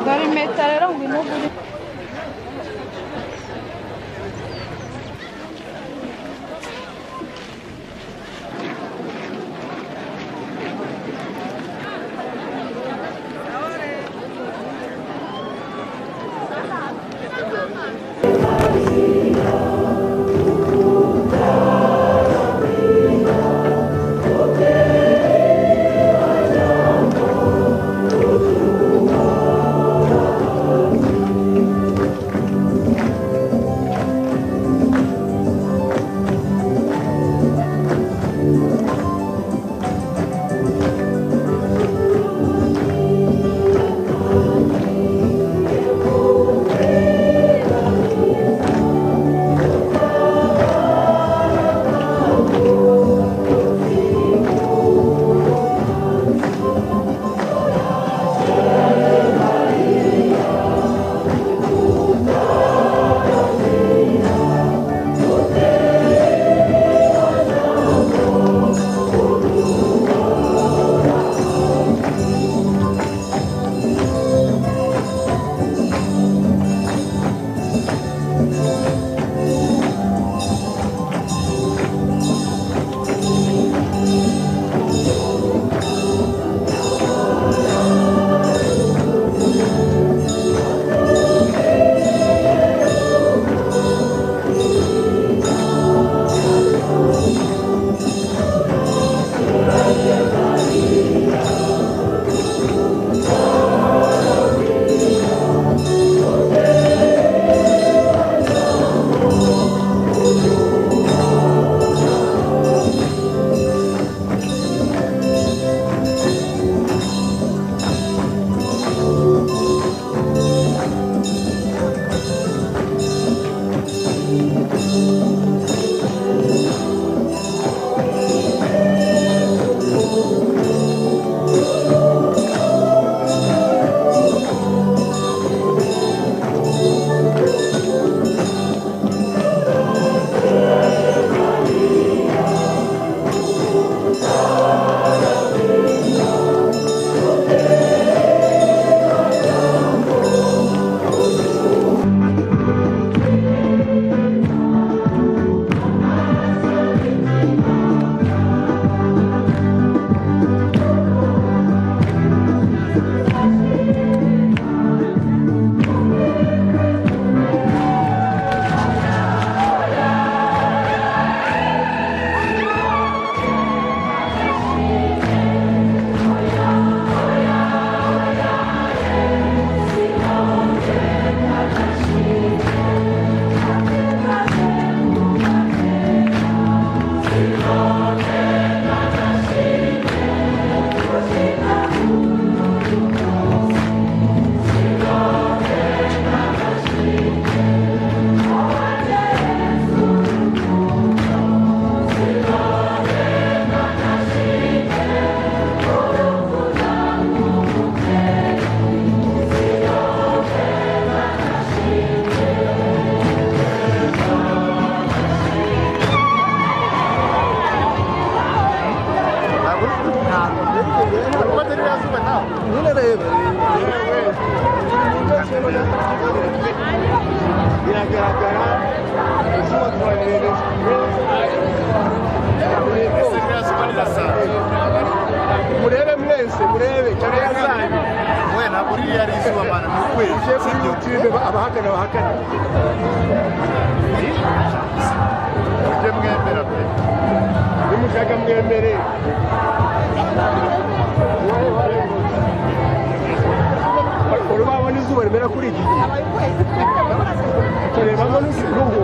Dore impeta rero ngwino ugure. Murebe mwese murebe kamera zanyu we na buriya ari izuba mana mu kwezi sibyo tibe abahakana uje mwemera pe nimushaka mwemere urabona izuba rimera kuri iki gihe tureba ngo n'uruhu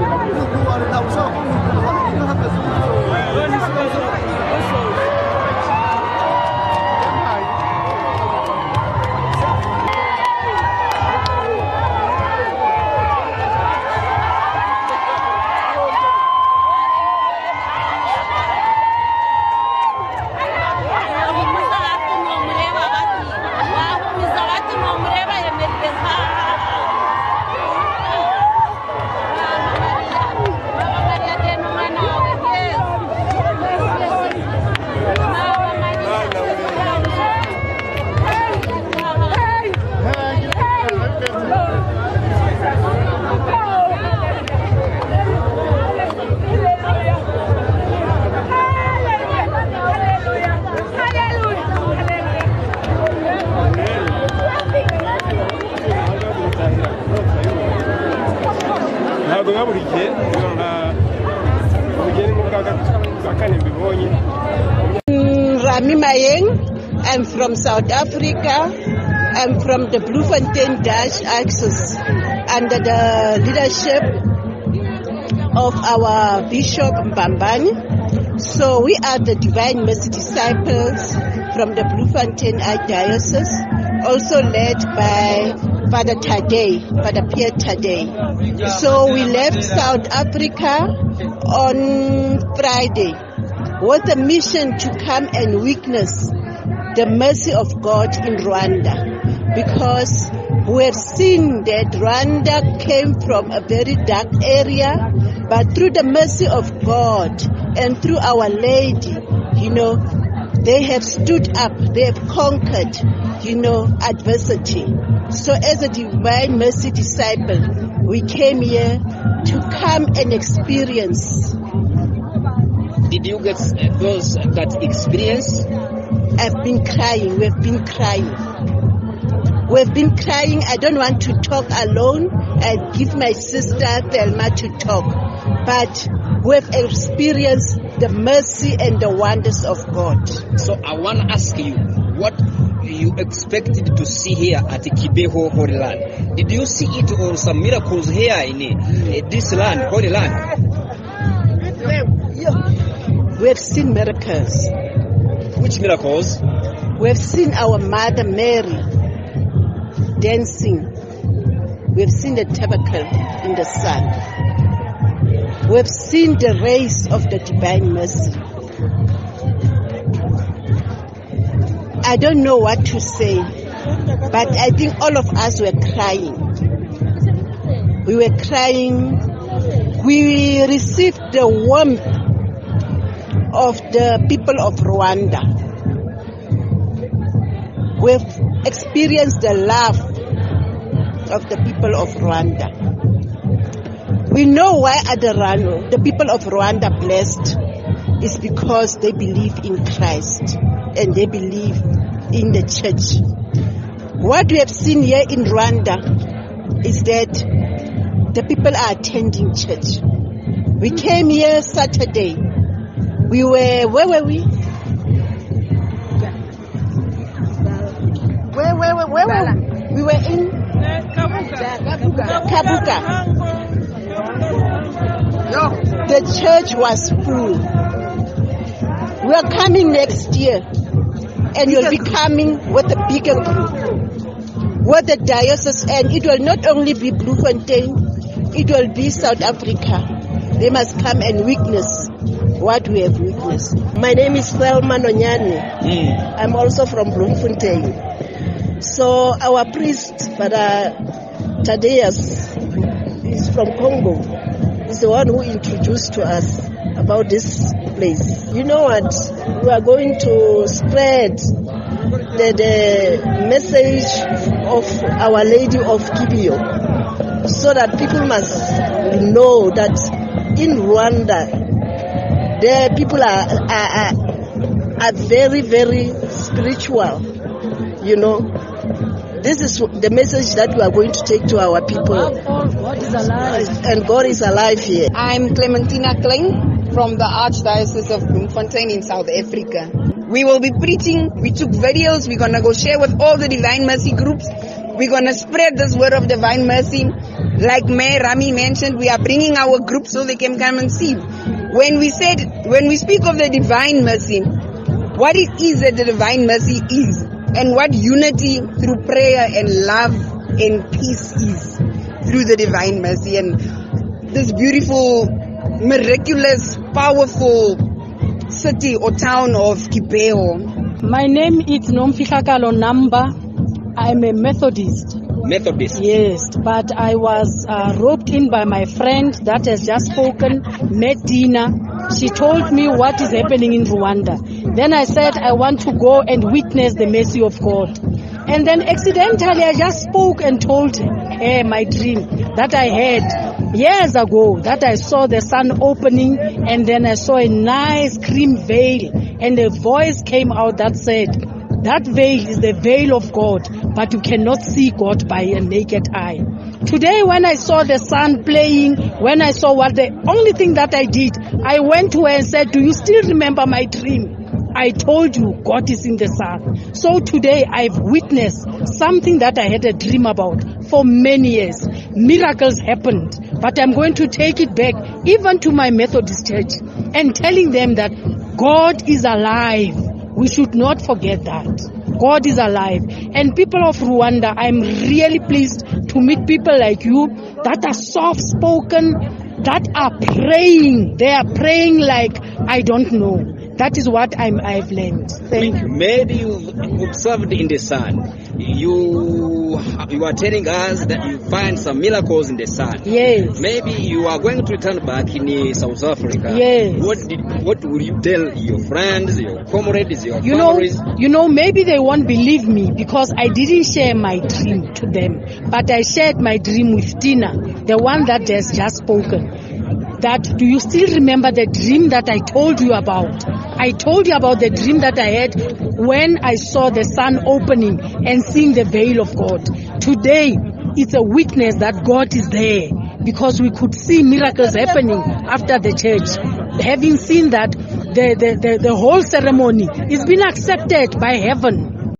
Rami Mayeng. I'm from South Africa. I'm from the Bloemfontein Dutch Axis under the leadership of our Bishop Mbambani. So we are the Divine Mercy Disciples from the Bloemfontein Archdiocese, also led by Father Pierre Tadei. So we left South Africa on Friday with a mission to come and witness the mercy of God in Rwanda, because we have seen that Rwanda came from a very dark area, but through the mercy of God and through Our Lady, they have stood up, they have conquered, adversity. So as a Divine Mercy disciple, we came here to come and experience. Did you get that experience? I've been crying. We've been crying. We've been crying. I don't want to talk alone. I give my sister Thelma to talk. But we've experienced the mercy and the wonders of God. So I want to ask you, what you expected to see here at Ikibeho, Holy Land? Did you see it or some miracles here in this land, Holy Land? We have seen miracles. Which miracles? We have seen our Mother Mary dancing. We have seen the tabernacle in the sun. We have seen the rays of the Divine Mercy. I don't know what to say, but I think all of us were crying. We were crying. We received the warmth of the people of Rwanda. We've experienced the love of the people of Rwanda. We know why the people of Rwanda blessed. It's because they believe in Christ and they believe in the church. What we have seen here in Rwanda is that the people are attending church. We came here Saturday. Where were we? Where were we? We were in Kabuga. The church was full. We are coming next year, and you'll be coming with a bigger group, with the diocese, and it will not only be Bloemfontein, it will be South Africa. They must come and witness what we have witnessed. My name is Thelma Nonyani. I'm also from Bloemfontein. So our priest, Father Thaddeus, is from Congo. He's the one who introduced to us about this place. You know what? We are going to spread the message of Our Lady of Ikibeho, so that people must know that in Rwanda, the people are very, very spiritual. This is the message that we are going to take to our people. God is alive. And God is alive here. I'm Clementina Klein from the Archdiocese of Bloemfontein in South Africa. We will be preaching. We took videos. We're going to go share with all the Divine Mercy groups. We're going to spread this word of Divine Mercy. Like Mayor Rami mentioned, we are bringing our group so they can come and see. When we speak of the Divine Mercy, what it is that the Divine Mercy is, and what unity through prayer and love and peace is through the Divine Mercy, and this beautiful, miraculous, powerful city or town of Ikibeho. My name is Nomfikakalo Namba. I'm a Methodist. Methodist? Yes, but I was roped in by my friend that has just spoken, Medina. She told me what is happening in Rwanda. Then I said I want to go and witness the mercy of God. And then accidentally I just spoke and told her my dream that I had years ago, that I saw the sun opening and then I saw a nice cream veil, and a voice came out that said, that veil is the veil of God, but you cannot see God by a naked eye. Today when I saw the son playing, when I saw the only thing that I did, I went to her and said, do you still remember my dream? I told you God is in the sun. So today I've witnessed something that I had a dream about for many years. Miracles happened, but I'm going to take it back even to my Methodist church and telling them that God is alive. We should not forget that. God is alive. And people of Rwanda, I'm really pleased to meet people like you that are soft-spoken, that are praying. They are praying like I don't know. That is what I've learned. Thank you. Maybe you observed in the sun. You are telling us that you find some miracles in the sun. Yes. Maybe you are going to return back in South Africa. Yes. What will you tell your friends, your comrades, your families? Maybe they won't believe me because I didn't share my dream to them. But I shared my dream with Tina, the one that has just spoken. That, do you still remember the dream that I told you about? I told you about the dream that I had when I saw the sun opening and seeing the veil of God. Today, it's a witness that God is there because we could see miracles happening after the church. Having seen that, the whole ceremony is been accepted by heaven.